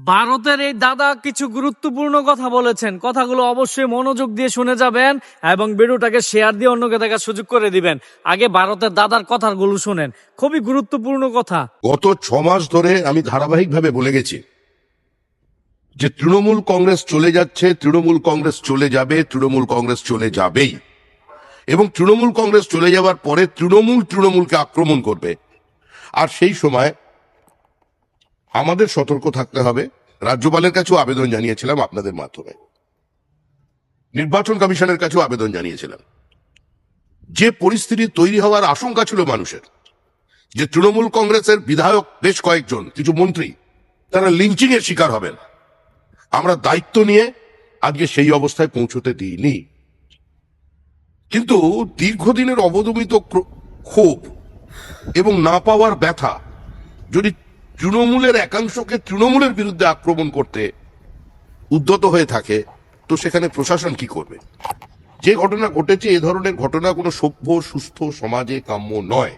ভারতের এই দাদা কিছু গুরুত্বপূর্ণ কথা বলেছেন, কথাগুলো অবশ্যই মনোযোগ দিয়ে শুনে যাবেন এবং ভিডিওটাকে শেয়ার দিয়ে অন্যকে দেখার সুযোগ করে দিবেন। আগে ভারতের দাদার কথাগুলো শুনেন, খুবই গুরুত্বপূর্ণ কথা। গত 6 মাস ধরে আমি ধারাবাহিকভাবে বলে গেছি যে তৃণমূল কংগ্রেস চলে যাচ্ছে, তৃণমূল কংগ্রেস চলে যাবে, তৃণমূল কংগ্রেস চলে যাবেই, এবং তৃণমূল কংগ্রেস চলে যাওয়ার পরে তৃণমূলকে আক্রমণ করবে। আর সেই সময় আমাদের সতর্ক থাকতে হবে। রাজ্যপালের কাছেও আবেদন জানিয়েছিলাম আপনাদের মাধ্যমে, নির্বাচন কমিশনের কাছেও আবেদন জানিয়েছিলাম। যে পরিস্থিতি তৈরি হওয়ার আশঙ্কা ছিল মানুষের, যে তৃণমূল কংগ্রেসের বিধায়ক বেশ কয়েকজন, কিছু মন্ত্রী, তারা লিঞ্চিং এর শিকার হবেন, আমরা দায়িত্ব নিয়ে আজকে সেই অবস্থায় পৌঁছতে দিইনি। কিন্তু দীর্ঘদিনের অবদমিত ক্ষোভ এবং না পাওয়ার ব্যথা যদি তৃণমূলের একাংশকে তৃণমূলের বিরুদ্ধে আক্রমণ করতে উদ্যত হয়ে থাকে, তো সেখানে প্রশাসন কি করবে? যে ঘটনা ঘটেছে, এ ধরনের ঘটনা কোনো সভ্য সুস্থ সমাজে কাম্য নয়।